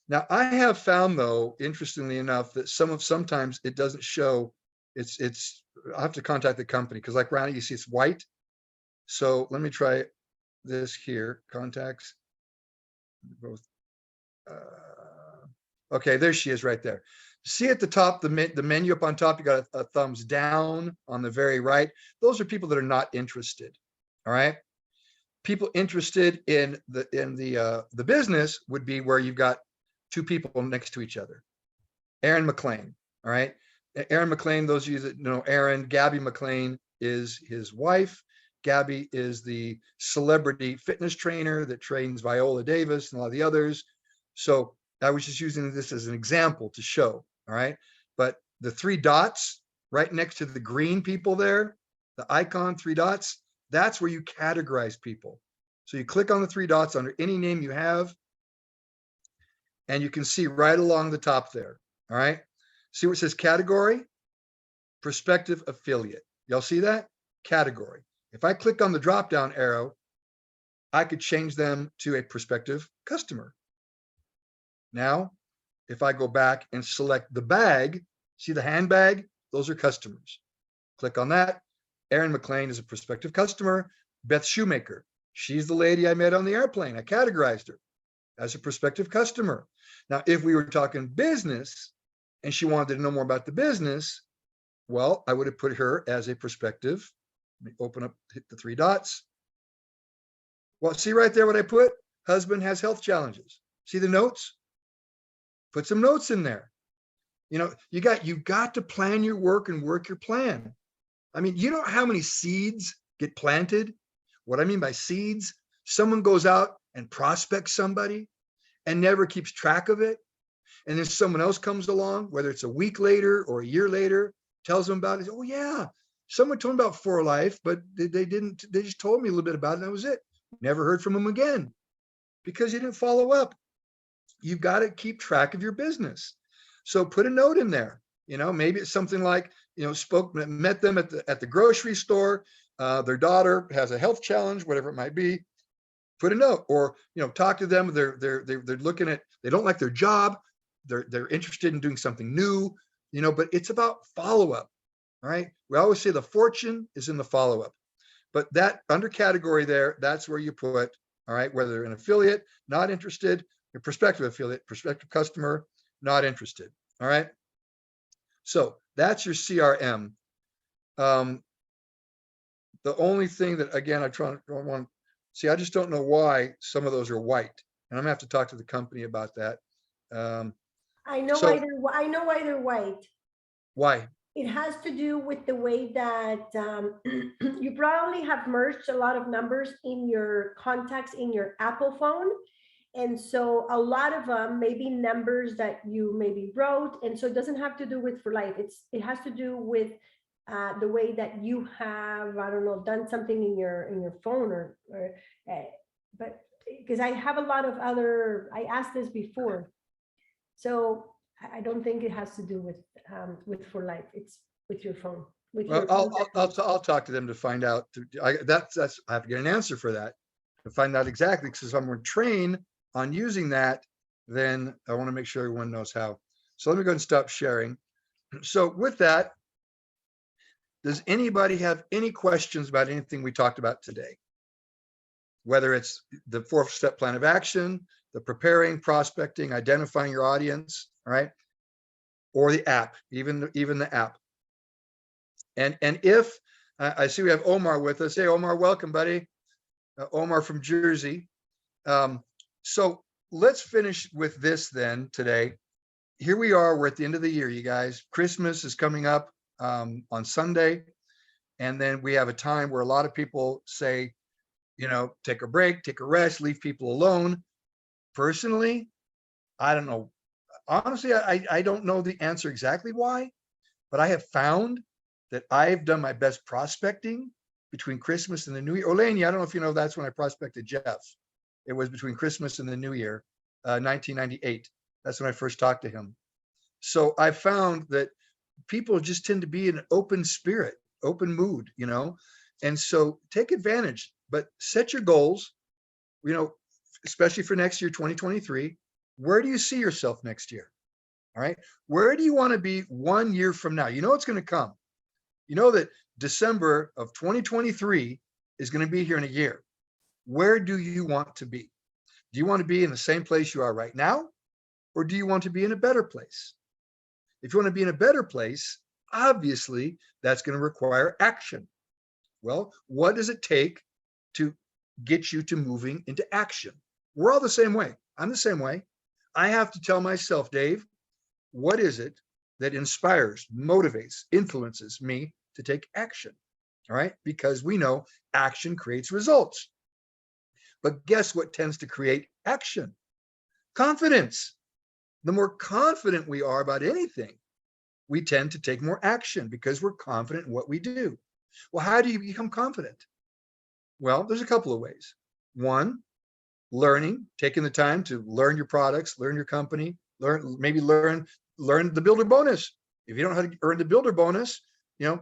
Now I have found, though, interestingly enough, that sometimes it doesn't show. I have to contact the company because, like, around it, you see it's white. So let me try this here. Contacts. Both. Okay, there she is right there. See at the top, the menu up on top, you got a thumbs down on the very right. Those are people that are not interested. All right. People interested in the business would be where you've got 2 people next to each other. Aaron McLean. All right. Aaron McLean, those of you that know Aaron, Gabie McLean is his wife. Gabie is the celebrity fitness trainer that trains Viola Davis and a lot of the others. So I was just using this as an example to show. All right. But the 3 dots right next to the green people there, the icon 3 dots, that's where you categorize people. So you click on the 3 dots under any name you have, and you can see right along the top there. All right. See where it says category, prospective affiliate. Y'all see that? Category. If I click on the drop down arrow, I could change them to a prospective customer. Now, if I go back and select the bag, see the handbag? Those are customers. Click on that. Aaron McLean is a prospective customer. Beth Shoemaker, she's the lady I met on the airplane. I categorized her as a prospective customer. Now, if we were talking business and she wanted to know more about the business, well, I would have put her as a prospective. Let me open up, hit the 3 dots. Well, see right there what I put? Husband has health challenges. See the notes? Put some notes in there. You know, you've got to plan your work and work your plan. I mean, you know how many seeds get planted? What I mean by seeds, someone goes out and prospects somebody and never keeps track of it. And then someone else comes along, whether it's a week later or a year later, tells them about it. Oh yeah, someone told me about 4Life, but they just told me a little bit about it and that was it. Never heard from them again because you didn't follow up. You've got to keep track of your business. So put a note in there. You know, maybe it's something like, you know, met them at the grocery store. Their daughter has a health challenge, whatever it might be. Put a note, or, you know, talk to them. They're looking at, they don't like their job. They're interested in doing something new, you know, but it's about follow-up. All right. We always say the fortune is in the follow-up, but that under category there, that's where you put, all right, whether they're an affiliate, not interested, a prospective affiliate, prospective customer, not interested. All right. So that's your CRM. The only thing that, again, I just don't know why some of those are white, and I'm gonna have to talk to the company about that. I know why they're white. Why? It has to do with the way that you probably have merged a lot of numbers in your contacts in your Apple phone. And so a lot of them may be numbers that you maybe wrote. And so it doesn't have to do with 4Life. It has to do with the way that you have, I don't know, done something in your phone but because I have a lot of other, I asked this before. So I don't think it has to do with 4Life. It's with your phone. Well, I'll talk to them to find out. I have to get an answer for that to find out exactly, because if I'm going to train on using that, then I want to make sure everyone knows how. So let me go and stop sharing. So with that, does anybody have any questions about anything we talked about today? Whether it's the 4-step plan of action, the preparing, prospecting, identifying your audience, all right, or the app, even the app. And if I see we have Omar with us. Hey, Omar, welcome, buddy. Omar from Jersey. So let's finish with this then today. Here we are, we're at the end of the year, you guys. Christmas is coming up on Sunday. And then we have a time where a lot of people say, you know, take a break, take a rest, leave people alone. Personally, I don't know. Honestly, I don't know the answer exactly why. but I have found that I've done my best prospecting between Christmas and the New Year. Olania, I don't know if you know, that's when I prospected Jeff. It was between Christmas and the New Year, 1998. That's when I first talked to him. So I found that people just tend to be in an open spirit, open mood, you know, and so take advantage, but set your goals, you know, especially for next year, 2023. Where do you see yourself next year? All right. Where do you want to be 1 year from now? You know, it's going to come. You know that December of 2023 is going to be here in a year. Where do you want to be? Do you want to be in the same place you are right now? Or do you want to be in a better place? If you want to be in a better place, obviously that's going to require action. Well, what does it take to get you to moving into action? We're all the same way. I'm the same way. I have to tell myself, Dave, what is it that inspires, motivates, influences me to take action? All right, because we know action creates results. But guess what tends to create action? Confidence. The more confident we are about anything, we tend to take more action because we're confident in what we do. Well, how do you become confident? Well, there's a couple of ways. One, learning, taking the time to learn your products, learn your company, learn the builder bonus. If you don't know how to earn the builder bonus, you know,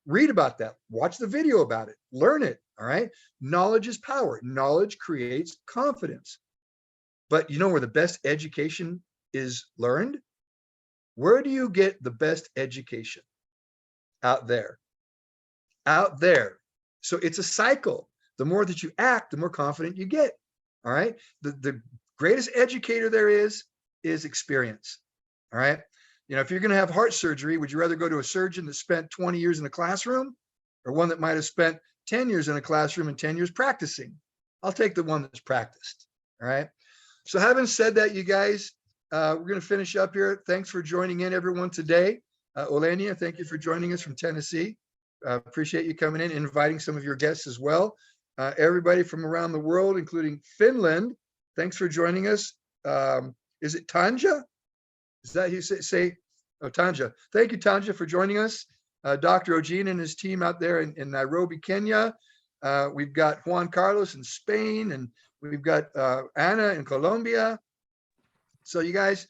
read about that, watch the video about it, learn it. All right. Knowledge is power. Knowledge creates confidence. But you know where the best education is learned? Where do you get the best education? Out there. Out there. So it's a cycle. The more that you act, the more confident you get. All right. The greatest educator there is experience. All right. You know, if you're going to have heart surgery, would you rather go to a surgeon that spent 20 years in a classroom or one that might have spent 10 years in a classroom and 10 years practicing? I'll take the one that's practiced. All right. So having said that, you guys, we're going to finish up here. Thanks for joining in, everyone, today. Olenia, thank you for joining us from Tennessee. Appreciate you coming in, inviting some of your guests as well. Everybody from around the world, including Finland, thanks for joining us. Is it Tanja? Is that you say? Oh, Tanja. Thank you, Tanja, for joining us. Dr. Ojin and his team out there in Nairobi, Kenya. We've got Juan Carlos in Spain, and we've got Anna in Colombia. So you guys,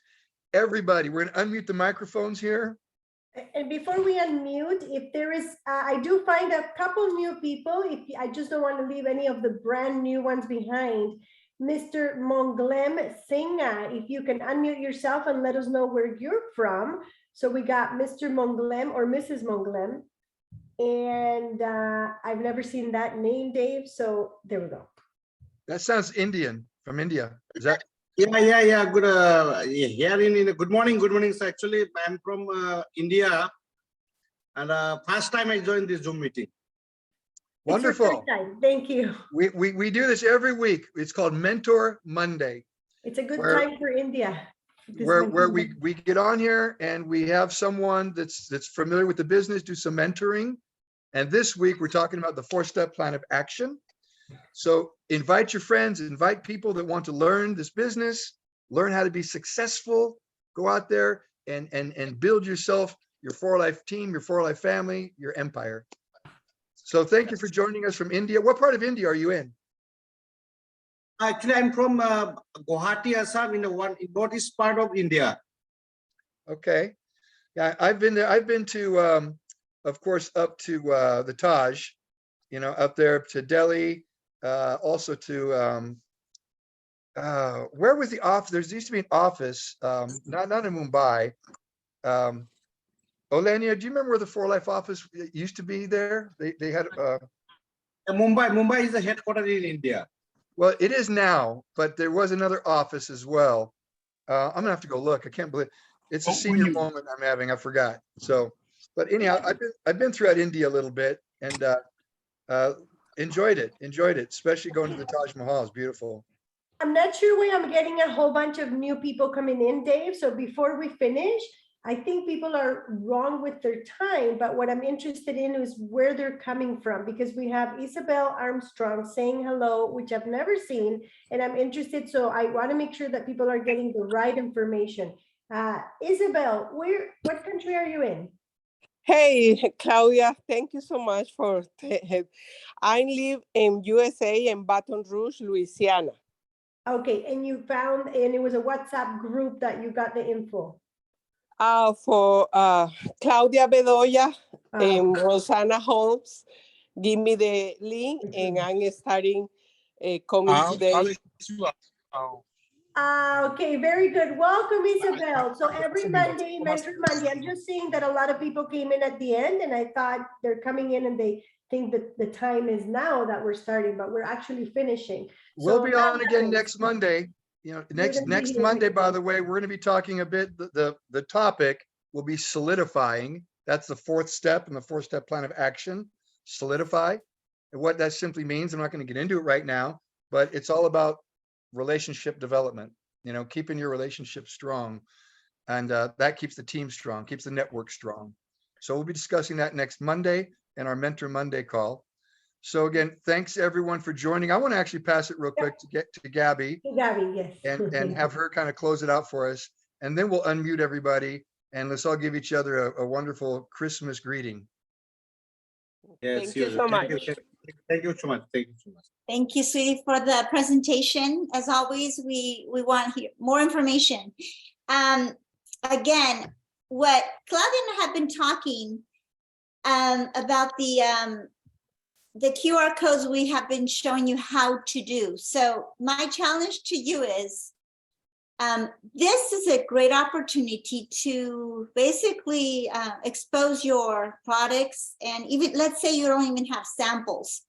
everybody, we're going to unmute the microphones here. And before we unmute, if there is, I do find a couple new people. I just don't want to leave any of the brand new ones behind. Mr. Monglem Singha, if you can unmute yourself and let us know where you're from. So we got Mr. Monglem or Mrs. Monglem. And I've never seen that name, Dave. So there we go. That sounds Indian, from India. Is that? Yeah. Good. Here in good morning. So actually, I'm from India, and first time I joined this Zoom meeting. Wonderful. Thank you. We do this every week. It's called Mentor Monday. It's a good time for India. Where we get on here and we have someone that's familiar with the business do some mentoring. And this week we're talking about the 4-step plan of action. So invite your friends, invite people that want to learn this business, learn how to be successful, go out there and build yourself, your 4Life team, your 4Life family, your empire. So thank you for joining us from India. What part of India are you in? Actually, I'm from Guwahati, Assam, in the northeast part of India. Okay. Yeah, I've been there. I've been to, of course, up to the Taj, you know, up there to Delhi, also to, where was the office? There used to be an office, not in Mumbai. Olenia, do you remember where the 4Life office used to be there? They had Mumbai is the headquarters in India. Well, it is now, but there was another office as well. I'm gonna have to go look. I can't believe it's a senior moment I'm having. I forgot. So, but anyhow, I've been throughout India a little bit and enjoyed it, especially going to the Taj Mahal. It's beautiful. I'm not sure why I'm getting a whole bunch of new people coming in, Dave. So before we finish, I think people are wrong with their time, but what I'm interested in is where they're coming from, because we have Isabel Armstrong saying hello, which I've never seen, and I'm interested. So I want to make sure that people are getting the right information. Isabel, what country are you in? Hey, Claudia, thank you so much for. I live in USA in Baton Rouge, Louisiana. Okay, and you found, and it was a WhatsApp group that you got the info. For Claudia Bedoya Ah, and Rosanna Holmes, give me the link, and Mhm. I'm starting coming today. Okay, very good. Welcome, Isabel. So every Monday, Mentor Monday, I'm just seeing that a lot of people came in at the end, and I thought they're coming in and they think that the time is now that we're starting, but we're actually finishing. We'll So be that on again happens. next Monday. You know, We're gonna be next here Monday, next by week. the way, we're going to be talking a bit, the topic will be solidifying. That's the fourth step in the four-step plan of action, solidify. And what that simply means, I'm not going to get into it right now, but it's all about relationship development, you know, keeping your relationship strong. And that keeps the team strong, keeps the network strong. So we'll be discussing that next Monday in our Mentor Monday call. So again, thanks everyone for joining. I want to actually pass it real quick to get to Gabie Gabby, yes. and have her kind of close it out for us. And then we'll unmute everybody and let's all give each other a wonderful Christmas greeting. Yes, Thank you so much. Thank you so much. Thank you so much. Thank you, sweetie, for the presentation. As always, we want to hear more information. Again, what Claudia and I have been talking about the QR codes, we have been showing you how to do. So my challenge to you is, this is a great opportunity to basically expose your products, and even let's say you don't even have samples.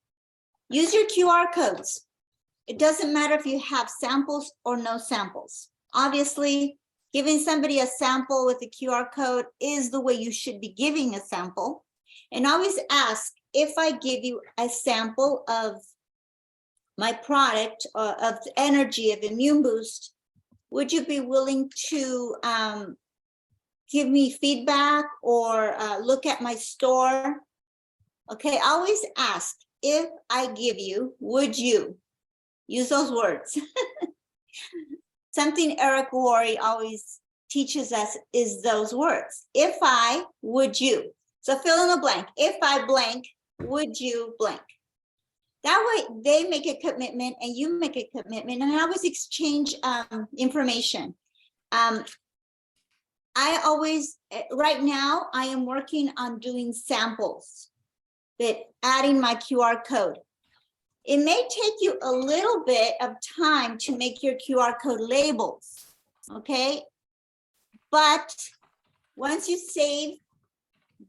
Use your QR codes. It doesn't matter if you have samples or no samples. Obviously, giving somebody a sample with a QR code is the way you should be giving a sample. And always ask, if I give you a sample of my product of energy, of Immune Boost, would you be willing to give me feedback or look at my store? Okay, always ask, if I give you, would you? Use those words. Something Eric Worre always teaches us is those words. If I, would you? So fill in the blank. If I blank, would you blank? That way they make a commitment and you make a commitment, and I always exchange information. I always, right now, I am working on doing samples, that adding my QR code. It may take you a little bit of time to make your QR code labels, okay? But once you save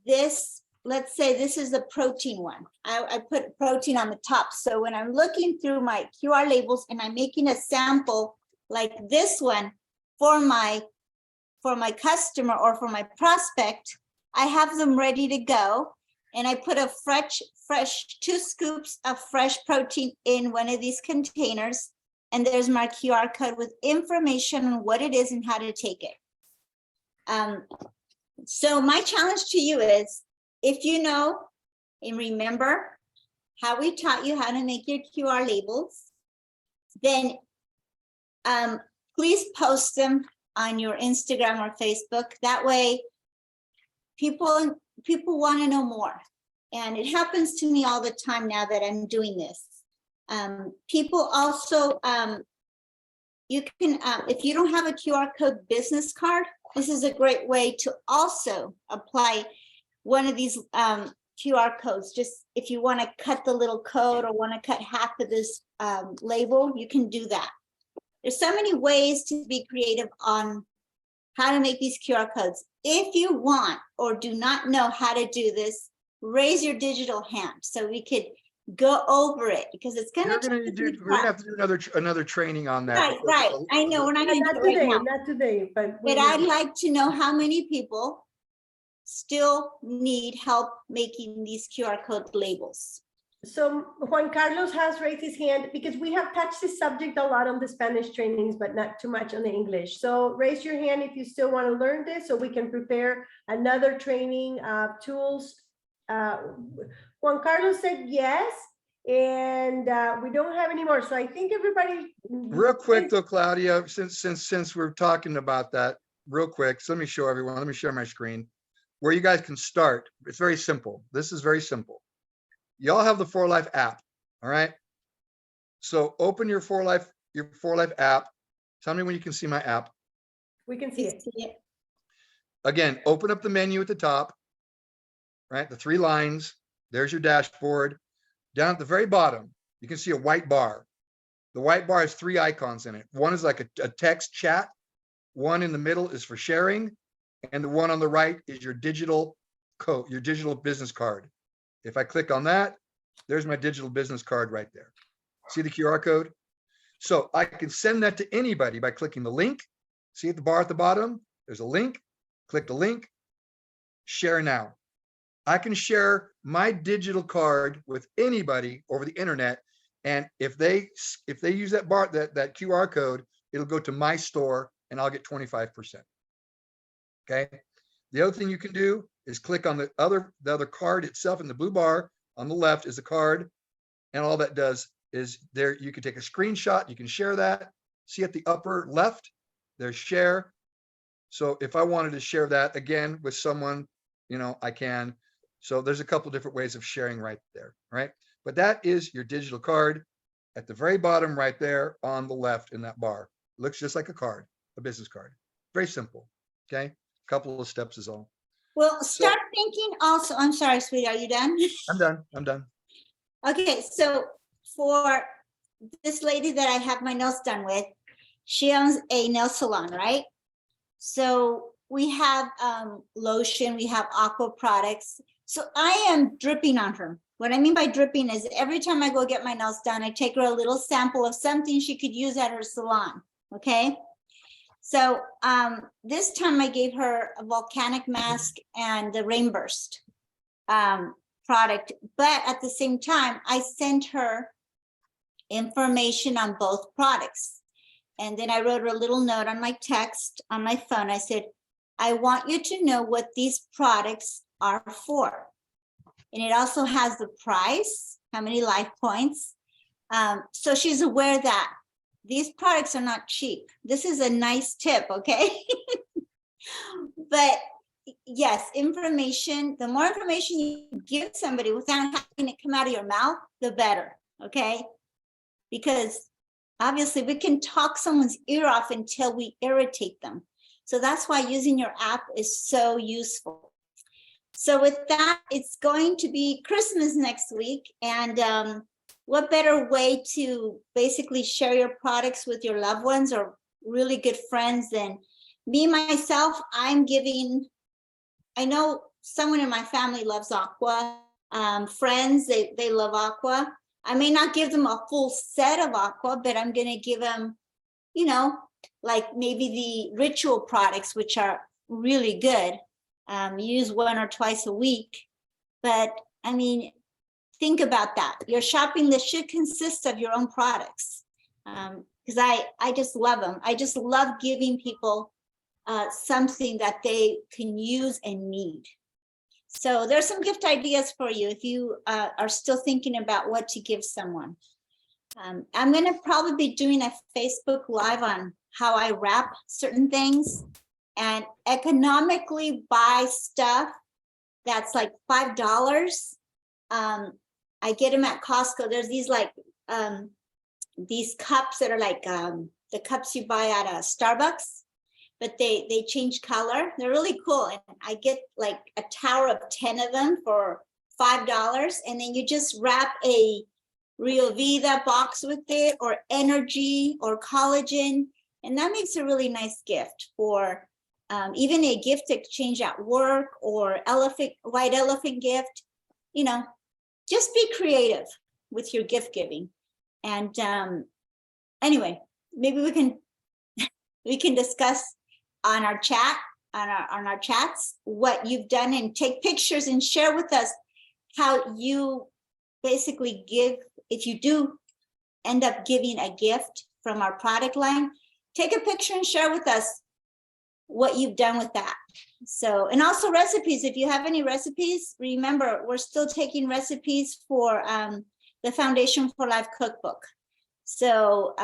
this, let's say this is the protein one. I put protein on the top. So when I'm looking through my QR labels and I'm making a sample like this one for my customer or for my prospect, I have them ready to go. And I put a fresh 2 scoops of fresh protein in one of these containers. And there's my QR code with information on what it is and how to take it. So my challenge to you is, if you know and remember how we taught you how to make your QR labels, then please post them on your Instagram or Facebook. That way people want to know more. And it happens to me all the time now that I'm doing this. People also, you can, if you don't have a QR code business card, this is a great way to also apply one of these QR codes. Just if you want to cut the little code or want to cut half of this label, you can do that. There's so many ways to be creative on how to make these QR codes. If you want or do not know how to do this, raise your digital hand so we could go over it, because it's going to We're going to have to do another training on that. Right. I know we're not going to Not do it right today, now. not today, but. we But will. I'd like to know how many people still need help making these QR code labels. So Juan Carlos has raised his hand because we have touched this subject a lot on the Spanish trainings, but not too much on the English. So raise your hand if you still want to learn this, so we can prepare another training tools. Juan Carlos said yes, and we don't have any more. So I think everybody. Real quick though, Claudia, since we're talking about that real quick, so let me show everyone, let me share my screen. where you guys can start. It's very simple. This is very simple. Y'all have the 4Life app, all right? So open your 4Life app. Tell me when you can see my app. We can see it. Again, open up the menu at the top, right? The 3 lines. There's your dashboard. Down at the very bottom, you can see a white bar. The white bar has 3 icons in it. One is like a text chat. One in the middle is for sharing. And the one on the right is your digital code, your digital business card. If I click on that, there's my digital business card right there. See the QR code? So I can send that to anybody by clicking the link. See at the bar at the bottom, there's a link. Click the link, share now. I can share my digital card with anybody over the internet. And if they use that that QR code, it'll go to my store and I'll get 25%. Okay. The other thing you can do is click on the other card itself in the blue bar on the left is a card. And all that does is there, you can take a screenshot, you can share that. See at the upper left, there's share. So if I wanted to share that again with someone, you know, I can. So there's a couple different ways of sharing right there, right? But that is your digital card at the very bottom right there on the left in that bar. Looks just like a card, a business card. Very simple, okay? Couple of steps is all. Well, start thinking also, I'm sorry, sweetie, are you done? I'm done. Okay, so for this lady that I have my nails done with, she owns a nail salon, right? So we have lotion, we have aqua products. So I am dripping on her. What I mean by dripping is every time I go get my nails done, I take her a little sample of something she could use at her salon, okay? So this time I gave her a volcanic mask and the Rainburst product, but at the same time, I sent her information on both products. And then I wrote her a little note on my text on my phone. I said, I want you to know what these products are for. And it also has the price, how many life points. So she's aware that these products are not cheap. This is a nice tip, okay? But yes, information, the more information you give somebody without having it come out of your mouth, the better, okay? Because obviously we can talk someone's ear off until we irritate them. So that's why using your app is so useful. So with that, it's going to be Christmas next week. And what better way to basically share your products with your loved ones or really good friends than me, myself, I'm giving, I know someone in my family loves aqua. Friends, they love aqua. I may not give them a full set of aqua, but I'm going to give them, you know, like maybe the ritual products, which are really good. Use 1 or twice a week. But I mean, think about that. Your shopping list should consist of your own products. Because I just love them. I just love giving people something that they can use and need. So there's some gift ideas for you if you are still thinking about what to give someone. I'm going to probably be doing a Facebook Live on how I wrap certain things and economically buy stuff that's like $5. I get them at Costco. There's these like these cups that are like the cups you buy at Starbucks, but they change color. They're really cool. And I get like a tower of 10 of them for $5. And then you just wrap a Rio Vida box with it, or energy or collagen. And that makes a really nice gift for even a gift exchange at work or white elephant gift. You know, just be creative with your gift giving. And anyway, maybe we can discuss on our chat, on our chats, what you've done, and take pictures and share with us how you basically give. If you do end up giving a gift from our product line, take a picture and share with us what you've done with that. So, and also recipes. If you have any recipes, remember, we're still taking recipes for the Foundation for Life cookbook. So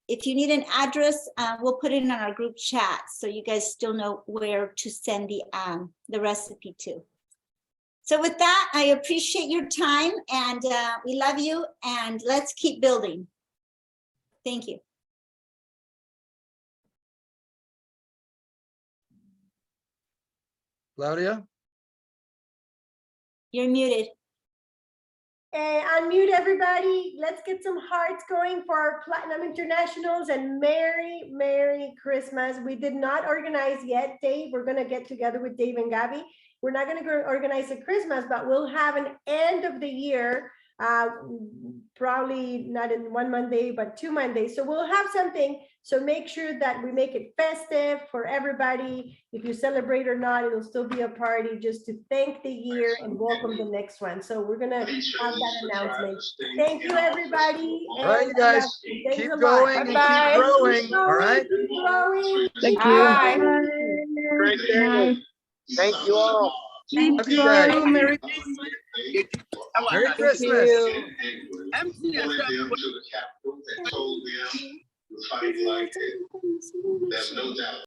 if you need an address, we'll put it in our group chat so you guys still know where to send the recipe to. So with that, I appreciate your time and we love you and let's keep building. Thank you. Claudia? You're muted. Hey, unmute everybody. Let's get some hearts going for our Platinum Internationals and Merry Christmas. We did not organize yet, Dave. We're going to get together with Dave and Gabie. We're not going to organize a Christmas, but we'll have an end of the year, probably not in one Monday, but 2 Mondays. So we'll have something. So make sure that we make it festive for everybody. If you celebrate or not, it'll still be a party just to thank the year and welcome the next one. So we're going to have that announcement. Thank you, everybody. All right, you guys, keep going and keep Bye-bye. growing. All right. Keep growing. Thank Bye. you. Great day. Thank you all. Love you guys. Merry Merry Thank Christmas. you. Christmas.